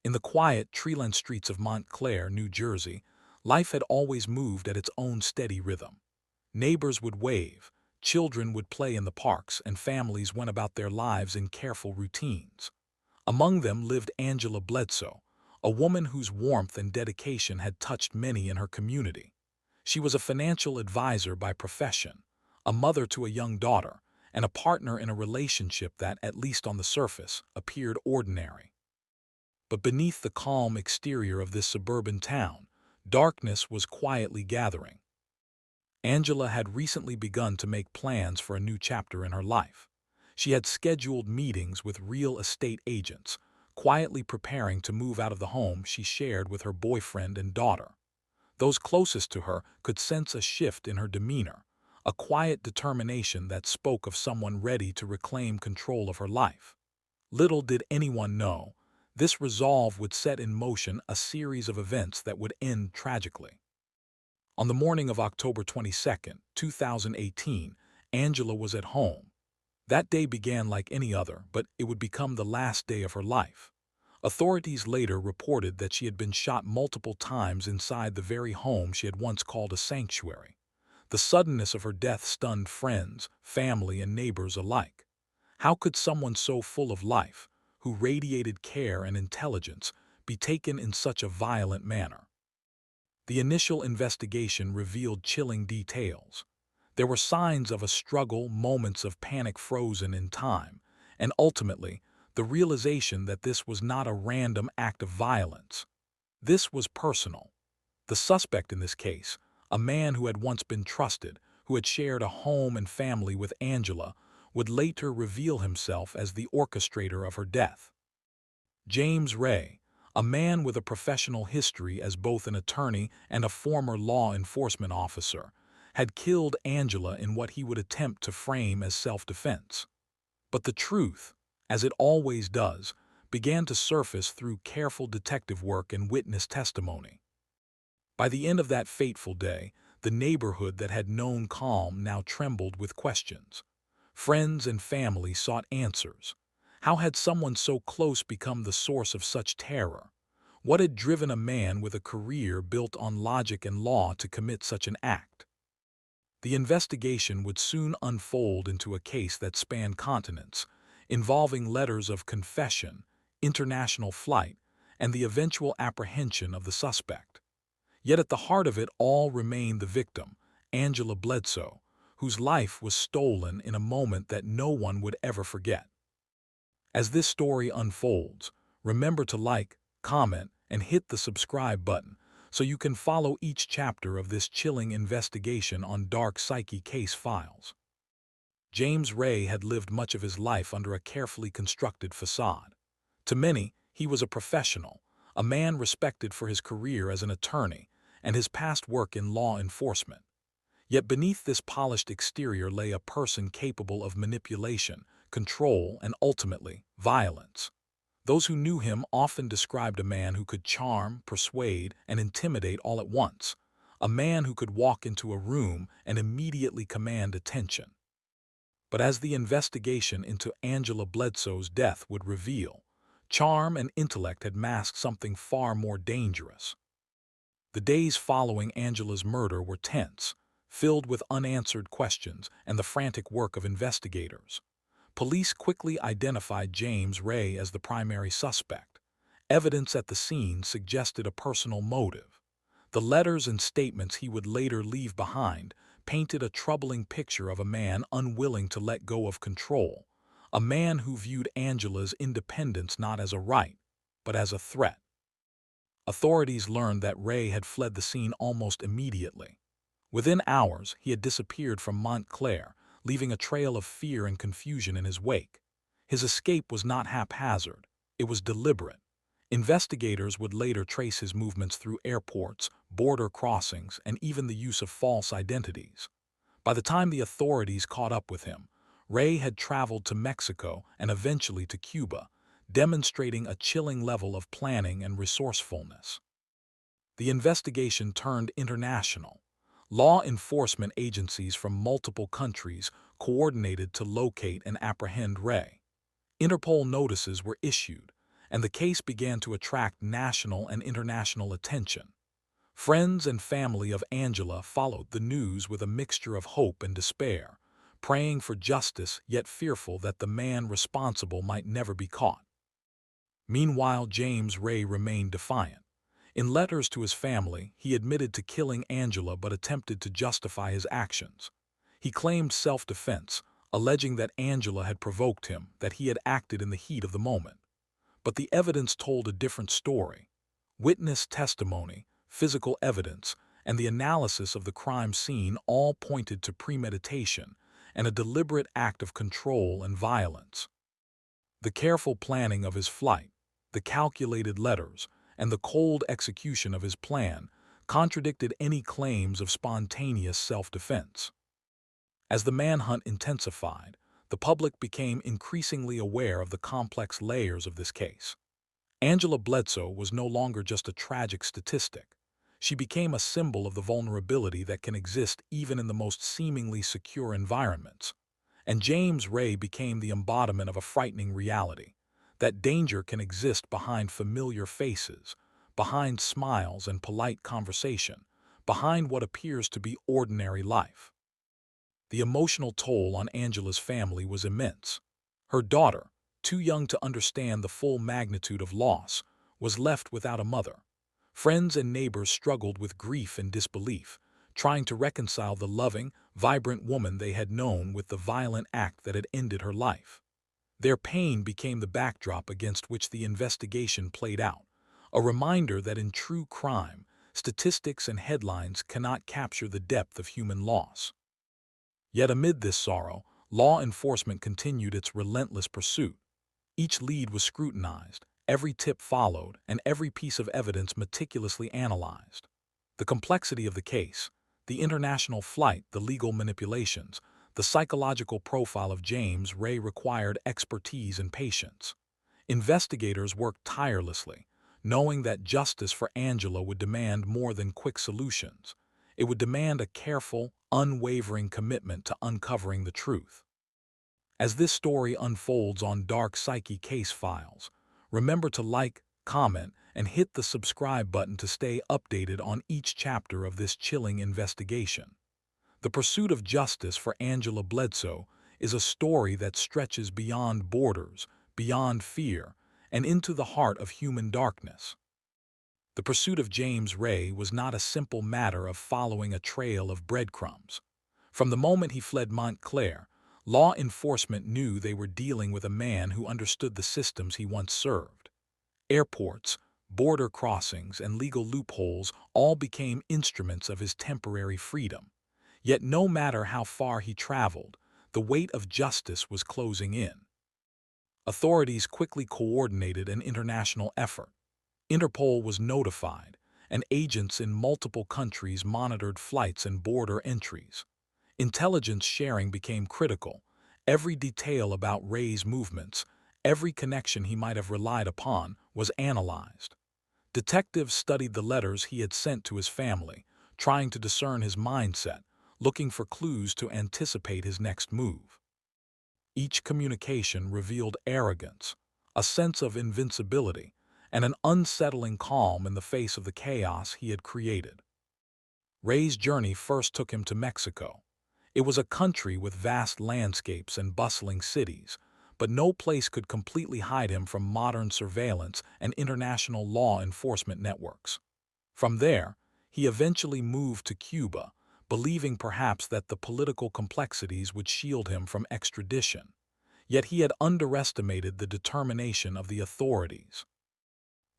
In the quiet, tree-lined streets of Montclair, New Jersey, life had always moved at its own steady rhythm. Neighbors would wave, children would play in the parks, and families went about their lives in careful routines. Among them lived Angela Bledsoe, a woman whose warmth and dedication had touched many in her community. She was a financial advisor by profession, a mother to a young daughter, and a partner in a relationship that, at least on the surface, appeared ordinary. But beneath the calm exterior of this suburban town, darkness was quietly gathering. Angela had recently begun to make plans for a new chapter in her life. She had scheduled meetings with real estate agents, quietly preparing to move out of the home she shared with her boyfriend and daughter. Those closest to her could sense a shift in her demeanor, a quiet determination that spoke of someone ready to reclaim control of her life. Little did anyone know, this resolve would set in motion a series of events that would end tragically. On the morning of October 22nd, 2018, Angela was at home. That day began like any other, but it would become the last day of her life. Authorities later reported that she had been shot multiple times inside the very home she had once called a sanctuary. The suddenness of her death stunned friends, family, and neighbors alike. How could someone so full of life, who radiated care and intelligence, be taken in such a violent manner? The initial investigation revealed chilling details. There were signs of a struggle, moments of panic frozen in time, and ultimately, the realization that this was not a random act of violence. This was personal. The suspect in this case, a man who had once been trusted, who had shared a home and family with Angela, would later reveal himself as the orchestrator of her death. James Ray, a man with a professional history as both an attorney and a former law enforcement officer, had killed Angela in what he would attempt to frame as self-defense. But the truth, as it always does, began to surface through careful detective work and witness testimony. By the end of that fateful day, the neighborhood that had known calm now trembled with questions. Friends and family sought answers. How had someone so close become the source of such terror? What had driven a man with a career built on logic and law to commit such an act? The investigation would soon unfold into a case that spanned continents, involving letters of confession, international flight, and the eventual apprehension of the suspect. Yet at the heart of it all remained the victim, Angela Bledsoe, whose life was stolen in a moment that no one would ever forget. As this story unfolds, remember to like, comment, and hit the subscribe button so you can follow each chapter of this chilling investigation on Dark Psyche Case Files. James Ray had lived much of his life under a carefully constructed facade. To many, he was a professional, a man respected for his career as an attorney and his past work in law enforcement. Yet beneath this polished exterior lay a person capable of manipulation, control, and ultimately, violence. Those who knew him often described a man who could charm, persuade, and intimidate all at once, a man who could walk into a room and immediately command attention. But as the investigation into Angela Bledsoe's death would reveal, charm and intellect had masked something far more dangerous. The days following Angela's murder were tense, filled with unanswered questions and the frantic work of investigators. Police quickly identified James Ray as the primary suspect. Evidence at the scene suggested a personal motive. The letters and statements he would later leave behind painted a troubling picture of a man unwilling to let go of control, a man who viewed Angela's independence not as a right, but as a threat. Authorities learned that Ray had fled the scene almost immediately. Within hours, he had disappeared from Montclair, leaving a trail of fear and confusion in his wake. His escape was not haphazard, it was deliberate. Investigators would later trace his movements through airports, border crossings, and even the use of false identities. By the time the authorities caught up with him, Ray had traveled to Mexico and eventually to Cuba, demonstrating a chilling level of planning and resourcefulness. The investigation turned international. Law enforcement agencies from multiple countries coordinated to locate and apprehend Ray. Interpol notices were issued, and the case began to attract national and international attention. Friends and family of Angela followed the news with a mixture of hope and despair, praying for justice yet fearful that the man responsible might never be caught. Meanwhile, James Ray remained defiant. In letters to his family, he admitted to killing Angela but attempted to justify his actions. He claimed self-defense, alleging that Angela had provoked him, that he had acted in the heat of the moment. But the evidence told a different story. Witness testimony, physical evidence, and the analysis of the crime scene all pointed to premeditation and a deliberate act of control and violence. The careful planning of his flight, the calculated letters, and the cold execution of his plan contradicted any claims of spontaneous self-defense. As the manhunt intensified, the public became increasingly aware of the complex layers of this case. Angela Bledsoe was no longer just a tragic statistic. She became a symbol of the vulnerability that can exist even in the most seemingly secure environments. And James Ray became the embodiment of a frightening reality, that danger can exist behind familiar faces, behind smiles and polite conversation, behind what appears to be ordinary life. The emotional toll on Angela's family was immense. Her daughter, too young to understand the full magnitude of loss, was left without a mother. Friends and neighbors struggled with grief and disbelief, trying to reconcile the loving, vibrant woman they had known with the violent act that had ended her life. Their pain became the backdrop against which the investigation played out, a reminder that in true crime, statistics and headlines cannot capture the depth of human loss. Yet amid this sorrow, law enforcement continued its relentless pursuit. Each lead was scrutinized, every tip followed, and every piece of evidence meticulously analyzed. The complexity of the case, the international flight, the legal manipulations, the psychological profile of James Ray required expertise and patience. Investigators worked tirelessly, knowing that justice for Angela would demand more than quick solutions. It would demand a careful, unwavering commitment to uncovering the truth. As this story unfolds on Dark Psyche Case Files, remember to like, comment, and hit the subscribe button to stay updated on each chapter of this chilling investigation. The pursuit of justice for Angela Bledsoe is a story that stretches beyond borders, beyond fear, and into the heart of human darkness. The pursuit of James Ray was not a simple matter of following a trail of breadcrumbs. From the moment he fled Montclair, law enforcement knew they were dealing with a man who understood the systems he once served. Airports, border crossings, and legal loopholes all became instruments of his temporary freedom. Yet no matter how far he traveled, the weight of justice was closing in. Authorities quickly coordinated an international effort. Interpol was notified, and agents in multiple countries monitored flights and border entries. Intelligence sharing became critical. Every detail about Ray's movements, every connection he might have relied upon, was analyzed. Detectives studied the letters he had sent to his family, trying to discern his mindset, looking for clues to anticipate his next move. Each communication revealed arrogance, a sense of invincibility, and an unsettling calm in the face of the chaos he had created. Ray's journey first took him to Mexico. It was a country with vast landscapes and bustling cities, but no place could completely hide him from modern surveillance and international law enforcement networks. From there, he eventually moved to Cuba, believing perhaps that the political complexities would shield him from extradition. Yet he had underestimated the determination of the authorities.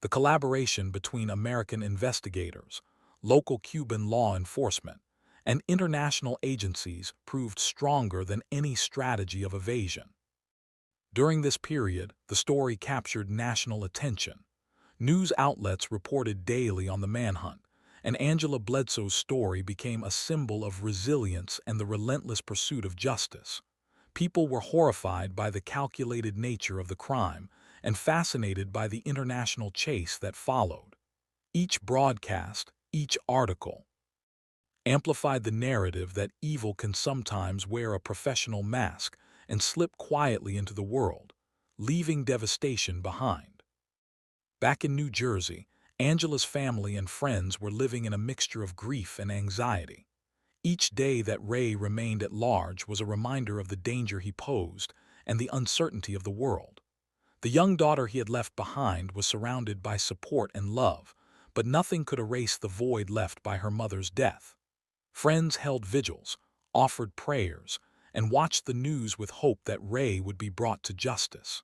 The collaboration between American investigators, local Cuban law enforcement, and international agencies proved stronger than any strategy of evasion. During this period, the story captured national attention. News outlets reported daily on the manhunt, and Angela Bledsoe's story became a symbol of resilience and the relentless pursuit of justice. People were horrified by the calculated nature of the crime and fascinated by the international chase that followed. Each broadcast, each article, amplified the narrative that evil can sometimes wear a professional mask and slip quietly into the world, leaving devastation behind. Back in New Jersey, Angela's family and friends were living in a mixture of grief and anxiety. Each day that Ray remained at large was a reminder of the danger he posed and the uncertainty of the world. The young daughter he had left behind was surrounded by support and love, but nothing could erase the void left by her mother's death. Friends held vigils, offered prayers, and watched the news with hope that Ray would be brought to justice.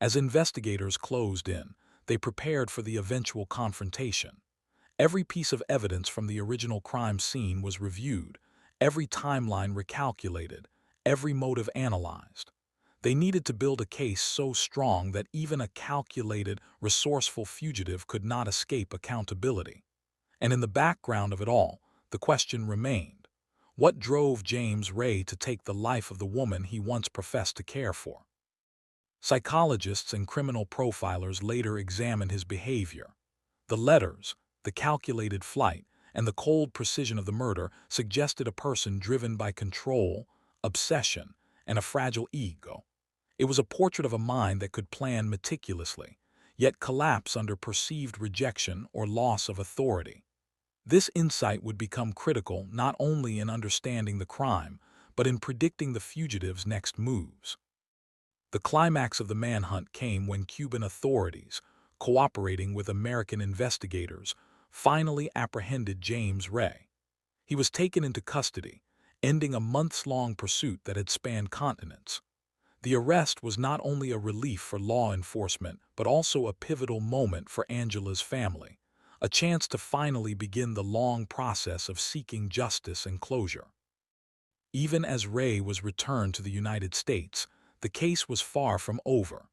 As investigators closed in, they prepared for the eventual confrontation. Every piece of evidence from the original crime scene was reviewed, every timeline recalculated, every motive analyzed. They needed to build a case so strong that even a calculated, resourceful fugitive could not escape accountability. And in the background of it all, the question remained: what drove James Ray to take the life of the woman he once professed to care for? Psychologists and criminal profilers later examined his behavior. The letters, the calculated flight, and the cold precision of the murder suggested a person driven by control, obsession, and a fragile ego. It was a portrait of a mind that could plan meticulously, yet collapse under perceived rejection or loss of authority. This insight would become critical not only in understanding the crime, but in predicting the fugitive's next moves. The climax of the manhunt came when Cuban authorities, cooperating with American investigators, finally apprehended James Ray. He was taken into custody, ending a months-long pursuit that had spanned continents. The arrest was not only a relief for law enforcement, but also a pivotal moment for Angela's family, a chance to finally begin the long process of seeking justice and closure. Even as Ray was returned to the United States, the case was far from over.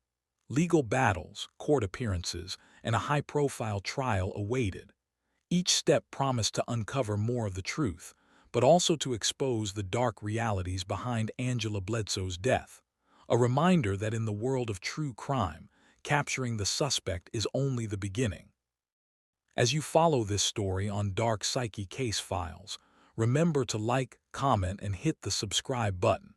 Legal battles, court appearances, and a high-profile trial awaited. Each step promised to uncover more of the truth, but also to expose the dark realities behind Angela Bledsoe's death. A reminder that in the world of true crime, capturing the suspect is only the beginning. As you follow this story on Dark Psyche Case Files, remember to like, comment, and hit the subscribe button.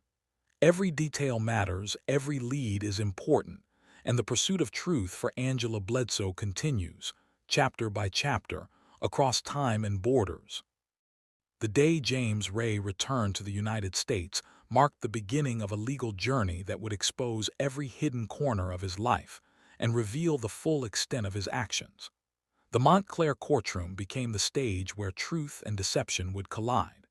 Every detail matters, every lead is important, and the pursuit of truth for Angela Bledsoe continues, chapter by chapter, across time and borders. The day James Ray returned to the United States marked the beginning of a legal journey that would expose every hidden corner of his life and reveal the full extent of his actions. The Montclair courtroom became the stage where truth and deception would collide.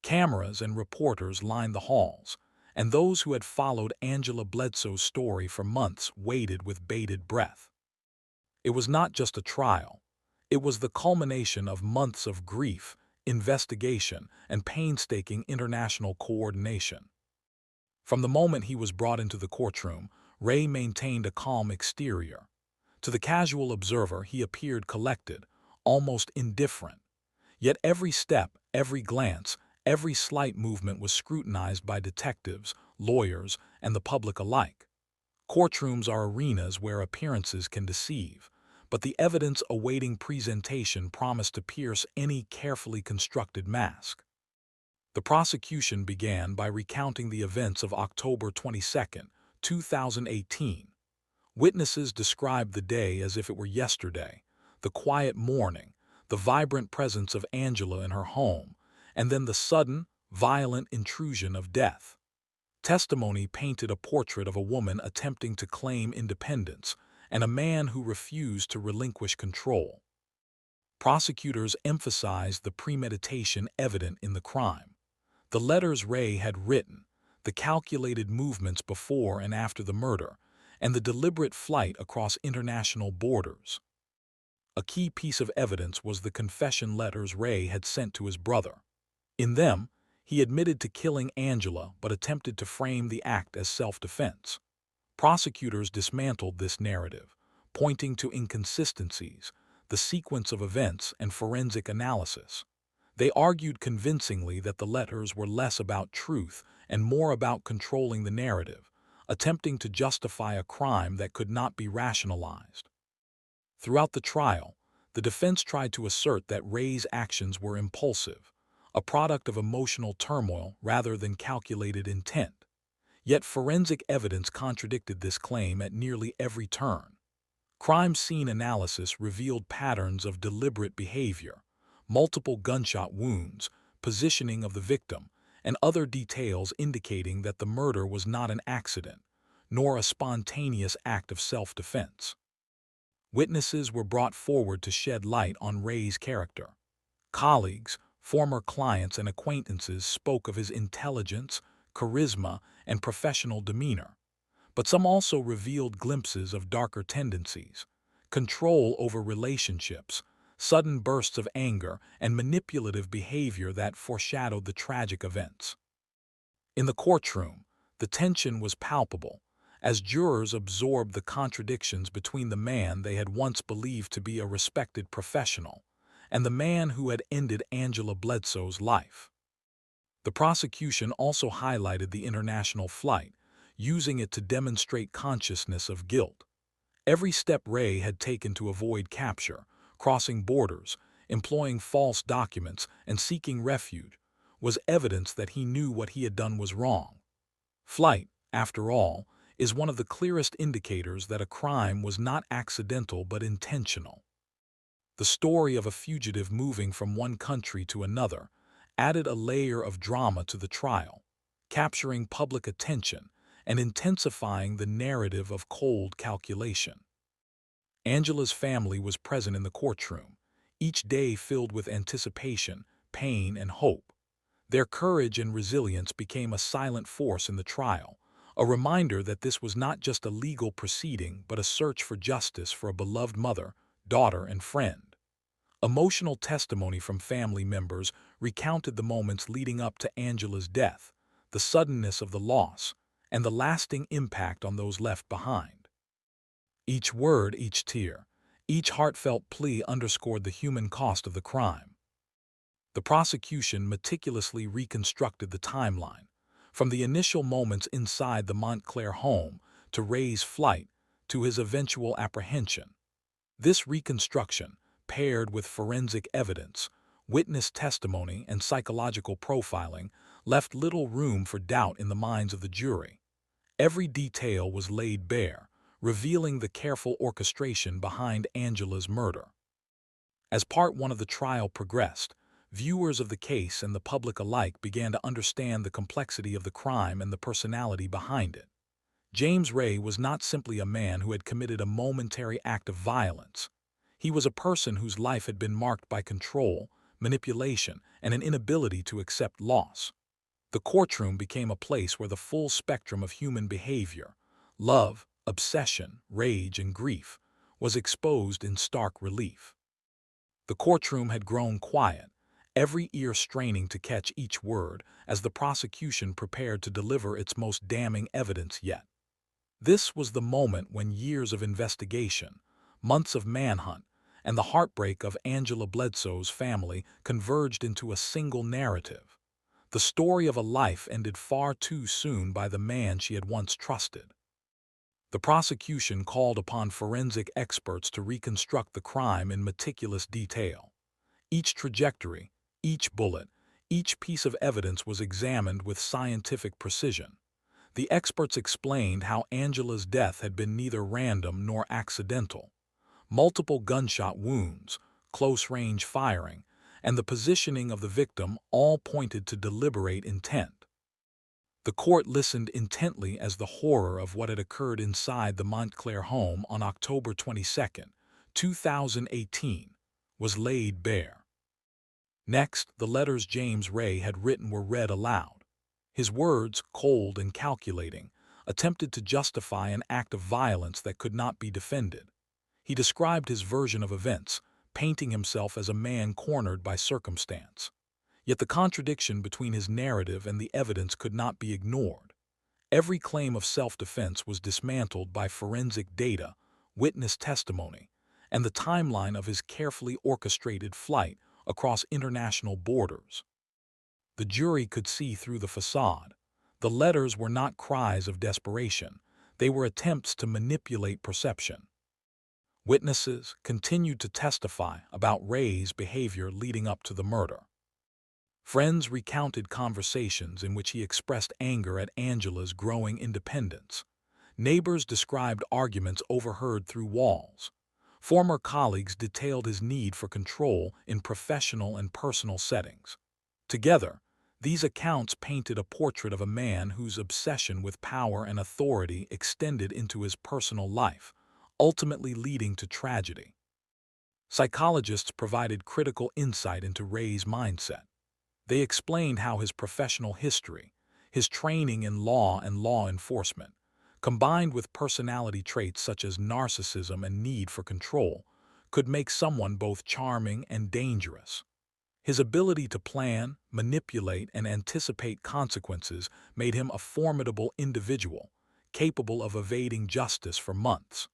Cameras and reporters lined the halls, and those who had followed Angela Bledsoe's story for months waited with bated breath. It was not just a trial. It was the culmination of months of grief, investigation, and painstaking international coordination. From the moment he was brought into the courtroom, Ray maintained a calm exterior. To the casual observer, he appeared collected, almost indifferent. Yet every step, every glance, every slight movement was scrutinized by detectives, lawyers, and the public alike. Courtrooms are arenas where appearances can deceive, but the evidence awaiting presentation promised to pierce any carefully constructed mask. The prosecution began by recounting the events of October 22, 2018. Witnesses described the day as if it were yesterday: the quiet morning, the vibrant presence of Angela in her home, and then the sudden, violent intrusion of death. Testimony painted a portrait of a woman attempting to claim independence and a man who refused to relinquish control. Prosecutors emphasized the premeditation evident in the crime. The letters Ray had written, the calculated movements before and after the murder, and the deliberate flight across international borders. A key piece of evidence was the confession letters Ray had sent to his brother. In them, he admitted to killing Angela but attempted to frame the act as self-defense. Prosecutors dismantled this narrative, pointing to inconsistencies, the sequence of events, and forensic analysis. They argued convincingly that the letters were less about truth and more about controlling the narrative, attempting to justify a crime that could not be rationalized. Throughout the trial, the defense tried to assert that Ray's actions were impulsive, a product of emotional turmoil rather than calculated intent. Yet forensic evidence contradicted this claim at nearly every turn. Crime scene analysis revealed patterns of deliberate behavior, multiple gunshot wounds, positioning of the victim, and other details indicating that the murder was not an accident, nor a spontaneous act of self-defense. Witnesses were brought forward to shed light on Ray's character. Colleagues, former clients, and acquaintances spoke of his intelligence, charisma, and professional demeanor. But some also revealed glimpses of darker tendencies, control over relationships, sudden bursts of anger, and manipulative behavior that foreshadowed the tragic events. In the courtroom, the tension was palpable, as jurors absorbed the contradictions between the man they had once believed to be a respected professional and the man who had ended Angela Bledsoe's life. The prosecution also highlighted the international flight, using it to demonstrate consciousness of guilt. Every step Ray had taken to avoid capture, crossing borders, employing false documents, and seeking refuge, was evidence that he knew what he had done was wrong. Flight, after all, is one of the clearest indicators that a crime was not accidental but intentional. The story of a fugitive moving from one country to another added a layer of drama to the trial, capturing public attention and intensifying the narrative of cold calculation. Angela's family was present in the courtroom, each day filled with anticipation, pain, and hope. Their courage and resilience became a silent force in the trial, a reminder that this was not just a legal proceeding but a search for justice for a beloved mother, daughter, and friend. Emotional testimony from family members recounted the moments leading up to Angela's death, the suddenness of the loss, and the lasting impact on those left behind. Each word, each tear, each heartfelt plea underscored the human cost of the crime. The prosecution meticulously reconstructed the timeline, from the initial moments inside the Montclair home to Ray's flight to his eventual apprehension. This reconstruction, paired with forensic evidence, witness testimony, and psychological profiling, left little room for doubt in the minds of the jury. Every detail was laid bare, revealing the careful orchestration behind Angela's murder. As Part 1 of the trial progressed, viewers of the case and the public alike began to understand the complexity of the crime and the personality behind it. James Ray was not simply a man who had committed a momentary act of violence. He was a person whose life had been marked by control, manipulation, and an inability to accept loss. The courtroom became a place where the full spectrum of human behavior, love, obsession, rage, and grief, was exposed in stark relief. The courtroom had grown quiet, every ear straining to catch each word as the prosecution prepared to deliver its most damning evidence yet. This was the moment when years of investigation, months of manhunt, and the heartbreak of Angela Bledsoe's family converged into a single narrative. The story of a life ended far too soon by the man she had once trusted. The prosecution called upon forensic experts to reconstruct the crime in meticulous detail. Each trajectory, each bullet, each piece of evidence was examined with scientific precision. The experts explained how Angela's death had been neither random nor accidental. Multiple gunshot wounds, close-range firing, and the positioning of the victim all pointed to deliberate intent. The court listened intently as the horror of what had occurred inside the Montclair home on October 22, 2018, was laid bare. Next, the letters James Ray had written were read aloud. His words, cold and calculating, attempted to justify an act of violence that could not be defended. He described his version of events, painting himself as a man cornered by circumstance. Yet the contradiction between his narrative and the evidence could not be ignored. Every claim of self-defense was dismantled by forensic data, witness testimony, and the timeline of his carefully orchestrated flight across international borders. The jury could see through the facade. The letters were not cries of desperation. They were attempts to manipulate perception. Witnesses continued to testify about Ray's behavior leading up to the murder. Friends recounted conversations in which he expressed anger at Angela's growing independence. Neighbors described arguments overheard through walls. Former colleagues detailed his need for control in professional and personal settings. Together, these accounts painted a portrait of a man whose obsession with power and authority extended into his personal life, ultimately leading to tragedy. Psychologists provided critical insight into Ray's mindset. They explained how his professional history, his training in law and law enforcement, combined with personality traits such as narcissism and need for control, could make someone both charming and dangerous. His ability to plan, manipulate, and anticipate consequences made him a formidable individual, capable of evading justice for months.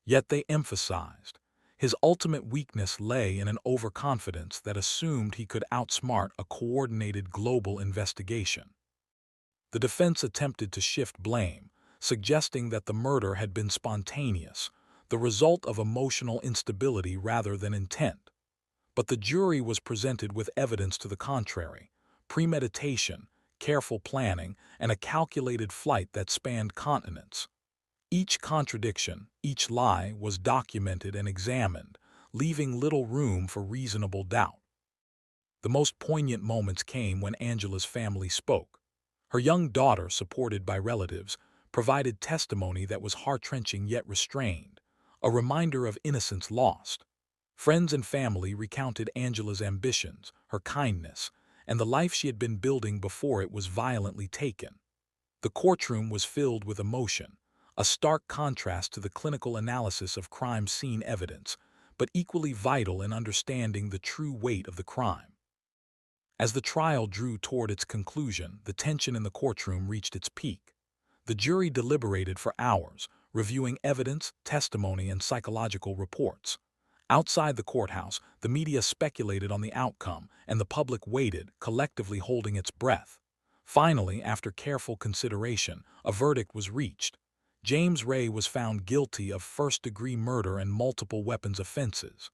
Yet they emphasized, his ultimate weakness lay in an overconfidence that assumed he could outsmart a coordinated global investigation. The defense attempted to shift blame, suggesting that the murder had been spontaneous, the result of emotional instability rather than intent. But the jury was presented with evidence to the contrary: premeditation, careful planning, and a calculated flight that spanned continents. Each contradiction, each lie was documented and examined, leaving little room for reasonable doubt. The most poignant moments came when Angela's family spoke. Her young daughter, supported by relatives, provided testimony that was heart-wrenching yet restrained, a reminder of innocence lost. Friends and family recounted Angela's ambitions, her kindness, and the life she had been building before it was violently taken. The courtroom was filled with emotion, a stark contrast to the clinical analysis of crime scene evidence, but equally vital in understanding the true weight of the crime. As the trial drew toward its conclusion, the tension in the courtroom reached its peak. The jury deliberated for hours, reviewing evidence, testimony, and psychological reports. Outside the courthouse, the media speculated on the outcome, and the public waited, collectively holding its breath. Finally, after careful consideration, a verdict was reached. James Ray was found guilty of first-degree murder and multiple weapons offenses.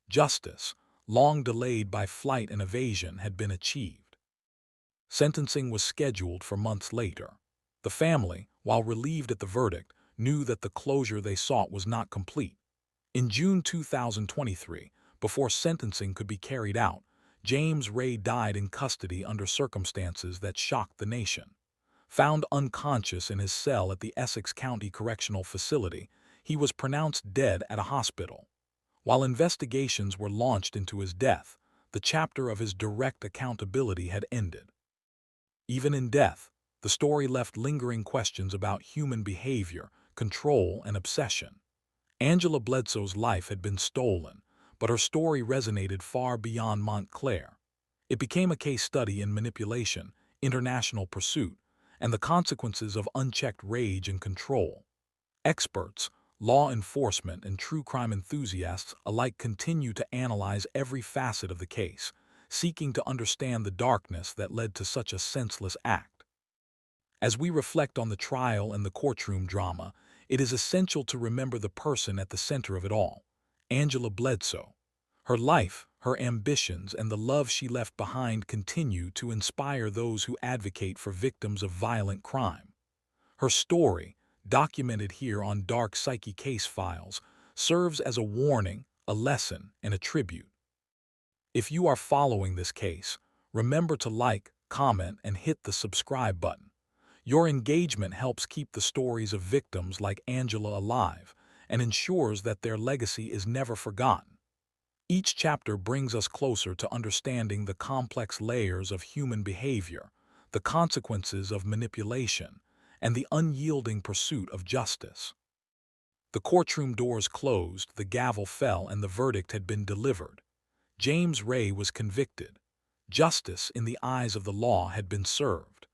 Justice, long delayed by flight and evasion, had been achieved. Sentencing was scheduled for months later. The family, while relieved at the verdict, knew that the closure they sought was not complete. In June 2023, before sentencing could be carried out, James Ray died in custody under circumstances that shocked the nation. Found unconscious in his cell at the Essex County Correctional Facility, he was pronounced dead at a hospital. While investigations were launched into his death, the chapter of his direct accountability had ended. Even in death, the story left lingering questions about human behavior, control, and obsession. Angela Bledsoe's life had been stolen, but her story resonated far beyond Montclair. It became a case study in manipulation, international pursuit, and the consequences of unchecked rage and control. Experts, law enforcement, and true crime enthusiasts alike continue to analyze every facet of the case, seeking to understand the darkness that led to such a senseless act. As we reflect on the trial and the courtroom drama, it is essential to remember the person at the center of it all: Angela Bledsoe. Her life, her ambitions, and the love she left behind continue to inspire those who advocate for victims of violent crime. Her story, documented here on Dark Psyche Case Files, serves as a warning, a lesson, and a tribute. If you are following this case, remember to like, comment, and hit the subscribe button. Your engagement helps keep the stories of victims like Angela alive and ensures that their legacy is never forgotten. Each chapter brings us closer to understanding the complex layers of human behavior, the consequences of manipulation, and the unyielding pursuit of justice. The courtroom doors closed, the gavel fell, and the verdict had been delivered. James Ray was convicted. Justice, in the eyes of the law, had been served.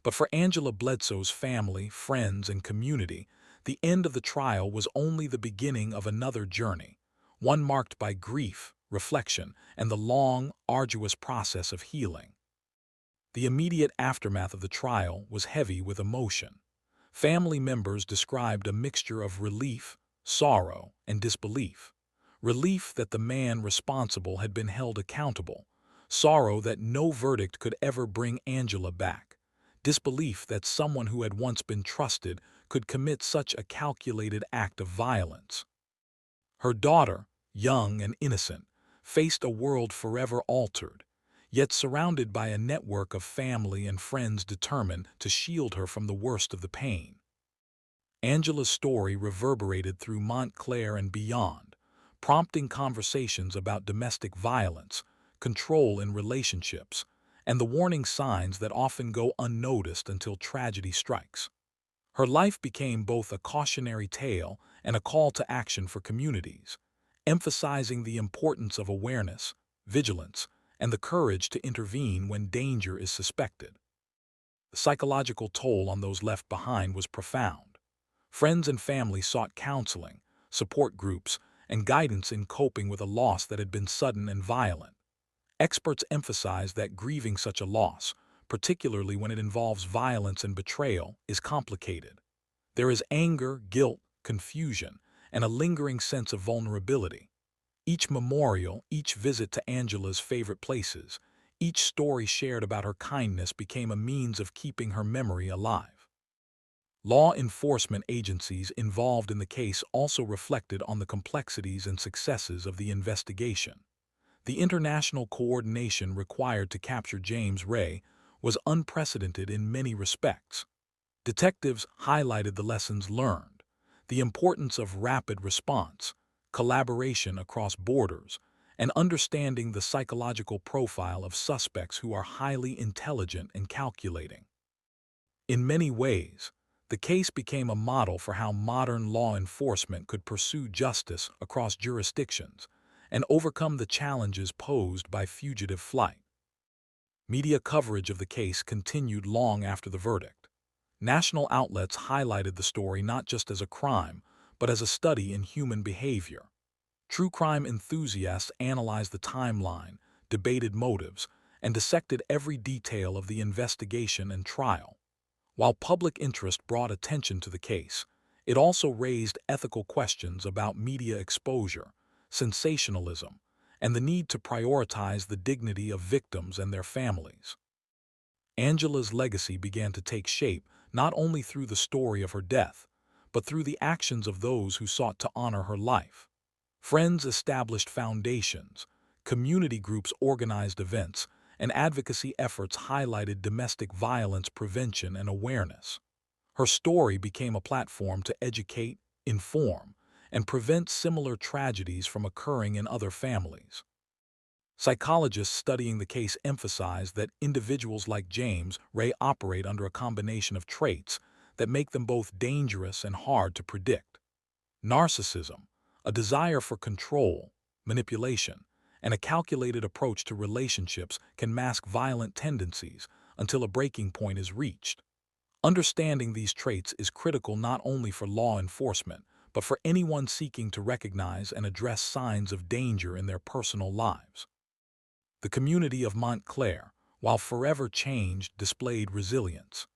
But for Angela Bledsoe's family, friends, and community, the end of the trial was only the beginning of another journey, one marked by grief, reflection, and the long, arduous process of healing. The immediate aftermath of the trial was heavy with emotion. Family members described a mixture of relief, sorrow, and disbelief. Relief that the man responsible had been held accountable, sorrow that no verdict could ever bring Angela back, disbelief that someone who had once been trusted could commit such a calculated act of violence. Her daughter, young and innocent, faced a world forever altered, yet surrounded by a network of family and friends determined to shield her from the worst of the pain. Angela's story reverberated through Montclair and beyond, prompting conversations about domestic violence, control in relationships, and the warning signs that often go unnoticed until tragedy strikes. Her life became both a cautionary tale and a call to action for communities, emphasizing the importance of awareness, vigilance, and the courage to intervene when danger is suspected. The psychological toll on those left behind was profound. Friends and family sought counseling, support groups, and guidance in coping with a loss that had been sudden and violent. Experts emphasize that grieving such a loss, particularly when it involves violence and betrayal, is complicated. There is anger, guilt, confusion, and a lingering sense of vulnerability. Each memorial, each visit to Angela's favorite places, each story shared about her kindness became a means of keeping her memory alive. Law enforcement agencies involved in the case also reflected on the complexities and successes of the investigation. The international coordination required to capture James Ray was unprecedented in many respects. Detectives highlighted the lessons learned, the importance of rapid response, collaboration across borders, and understanding the psychological profile of suspects who are highly intelligent and calculating. In many ways, the case became a model for how modern law enforcement could pursue justice across jurisdictions and overcome the challenges posed by fugitive flight. Media coverage of the case continued long after the verdict. National outlets highlighted the story not just as a crime, but as a study in human behavior. True crime enthusiasts analyzed the timeline, debated motives, and dissected every detail of the investigation and trial. While public interest brought attention to the case, it also raised ethical questions about media exposure, sensationalism, and the need to prioritize the dignity of victims and their families. Angela's legacy began to take shape not only through the story of her death, but through the actions of those who sought to honor her life. Friends established foundations, community groups organized events, and advocacy efforts highlighted domestic violence prevention and awareness. Her story became a platform to educate, inform, and prevent similar tragedies from occurring in other families. Psychologists studying the case emphasize that individuals like James Ray operate under a combination of traits that make them both dangerous and hard to predict. Narcissism, a desire for control, manipulation, and a calculated approach to relationships can mask violent tendencies until a breaking point is reached. Understanding these traits is critical not only for law enforcement, but for anyone seeking to recognize and address signs of danger in their personal lives. The community of Montclair, while forever changed, displayed resilience.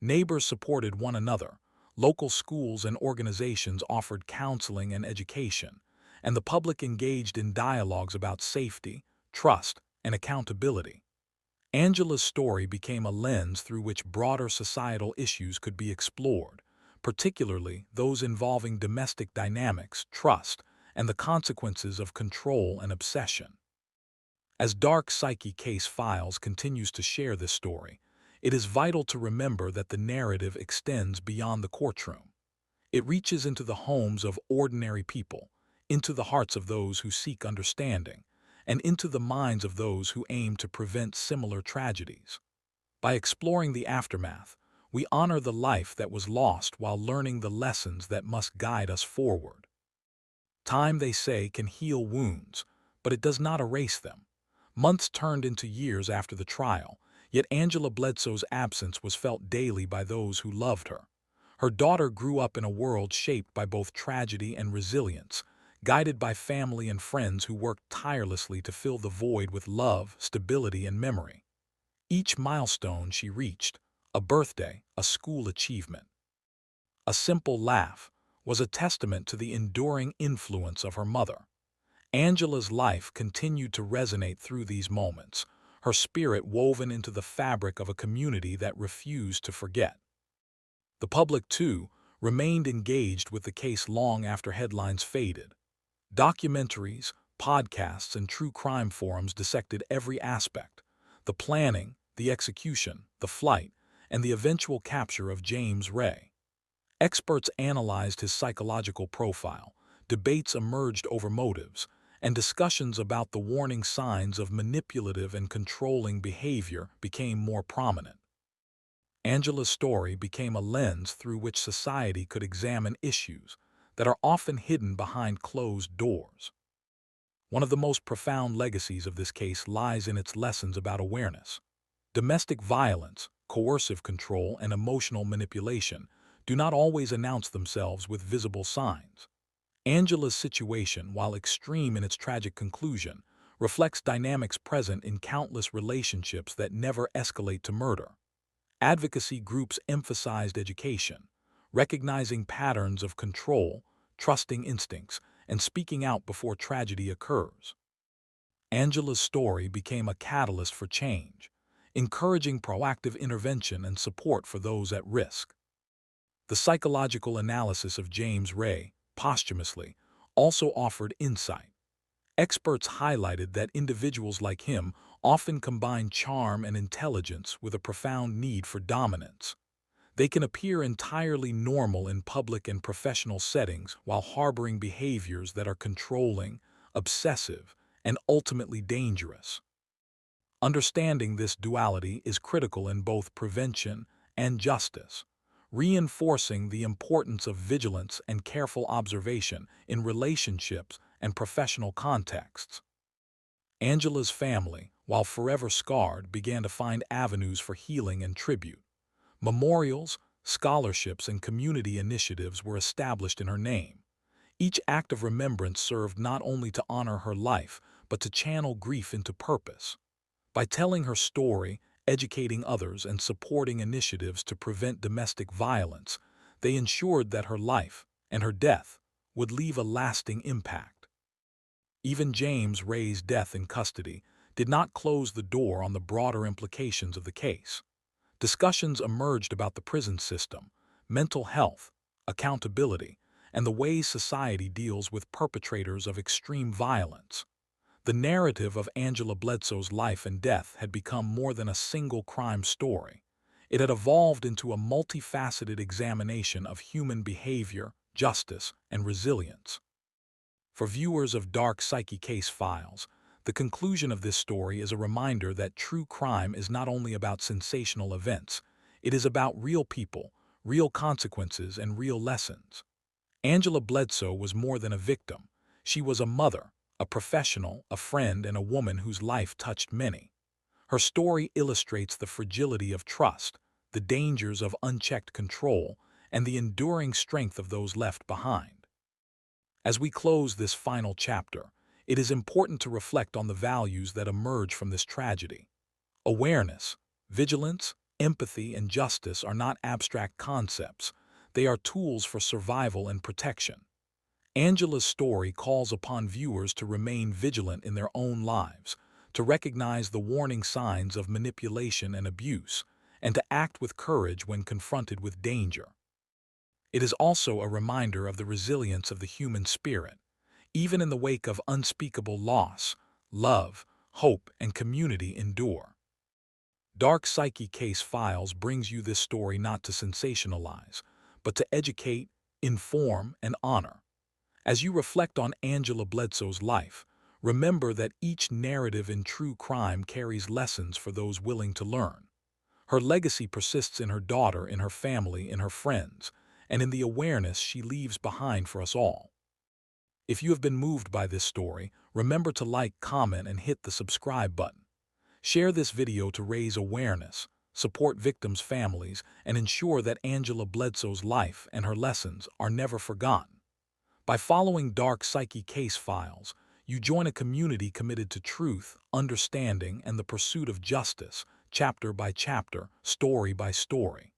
Neighbors supported one another, local schools and organizations offered counseling and education, and the public engaged in dialogues about safety, trust, and accountability. Angela's story became a lens through which broader societal issues could be explored, particularly those involving domestic dynamics, trust, and the consequences of control and obsession. As Dark Psyche Case Files continues to share this story, it is vital to remember that the narrative extends beyond the courtroom. It reaches into the homes of ordinary people, into the hearts of those who seek understanding, and into the minds of those who aim to prevent similar tragedies. By exploring the aftermath, we honor the life that was lost while learning the lessons that must guide us forward. Time, they say, can heal wounds, but it does not erase them. Months turned into years after the trial, yet Angela Bledsoe's absence was felt daily by those who loved her. Her daughter grew up in a world shaped by both tragedy and resilience, guided by family and friends who worked tirelessly to fill the void with love, stability, and memory. Each milestone she reached, a birthday, a school achievement, a simple laugh, was a testament to the enduring influence of her mother. Angela's life continued to resonate through these moments, her spirit woven into the fabric of a community that refused to forget. The public, too, remained engaged with the case long after headlines faded. Documentaries, podcasts, and true crime forums dissected every aspect: the planning, the execution, the flight, and the eventual capture of James Ray. Experts analyzed his psychological profile, debates emerged over motives, and discussions about the warning signs of manipulative and controlling behavior became more prominent. Angela's story became a lens through which society could examine issues that are often hidden behind closed doors. One of the most profound legacies of this case lies in its lessons about awareness. Domestic violence, coercive control, and emotional manipulation do not always announce themselves with visible signs. Angela's situation, while extreme in its tragic conclusion, reflects dynamics present in countless relationships that never escalate to murder. Advocacy groups emphasized education, recognizing patterns of control, trusting instincts, and speaking out before tragedy occurs. Angela's story became a catalyst for change, encouraging proactive intervention and support for those at risk. The psychological analysis of James Ray, posthumously, also offered insight. Experts highlighted that individuals like him often combine charm and intelligence with a profound need for dominance. They can appear entirely normal in public and professional settings while harboring behaviors that are controlling, obsessive, and ultimately dangerous. Understanding this duality is critical in both prevention and justice, reinforcing the importance of vigilance and careful observation in relationships and professional contexts. Angela's family, while forever scarred, began to find avenues for healing and tribute. Memorials, scholarships, and community initiatives were established in her name. Each act of remembrance served not only to honor her life, but to channel grief into purpose. By telling her story, educating others, and supporting initiatives to prevent domestic violence, they ensured that her life and her death would leave a lasting impact. Even James Ray's death in custody did not close the door on the broader implications of the case. Discussions emerged about the prison system, mental health, accountability, and the ways society deals with perpetrators of extreme violence. The narrative of Angela Bledsoe's life and death had become more than a single crime story. It had evolved into a multifaceted examination of human behavior, justice, and resilience. For viewers of Dark Psyche Case Files, the conclusion of this story is a reminder that true crime is not only about sensational events, it is about real people, real consequences, and real lessons. Angela Bledsoe was more than a victim. She was a mother, a professional, a friend, and a woman whose life touched many. Her story illustrates the fragility of trust, the dangers of unchecked control, and the enduring strength of those left behind. As we close this final chapter, it is important to reflect on the values that emerge from this tragedy. Awareness, vigilance, empathy, and justice are not abstract concepts. They are tools for survival and protection. Angela's story calls upon viewers to remain vigilant in their own lives, to recognize the warning signs of manipulation and abuse, and to act with courage when confronted with danger. It is also a reminder of the resilience of the human spirit. Even in the wake of unspeakable loss, love, hope, and community endure. Dark Psyche Case Files brings you this story not to sensationalize, but to educate, inform, and honor. As you reflect on Angela Bledsoe's life, remember that each narrative in true crime carries lessons for those willing to learn. Her legacy persists in her daughter, in her family, in her friends, and in the awareness she leaves behind for us all. If you have been moved by this story, remember to like, comment, and hit the subscribe button. Share this video to raise awareness, support victims' families, and ensure that Angela Bledsoe's life and her lessons are never forgotten. By following Dark Psyche Case Files, you join a community committed to truth, understanding, and the pursuit of justice, chapter by chapter, story by story.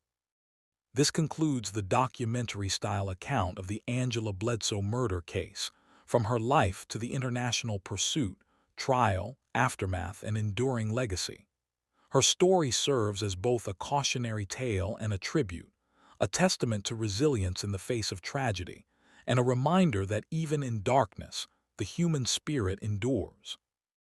This concludes the documentary-style account of the Angela Bledsoe murder case, from her life to the international pursuit, trial, aftermath, and enduring legacy. Her story serves as both a cautionary tale and a a testament to resilience in the face of tragedy, and a reminder that even in darkness, the human spirit endures.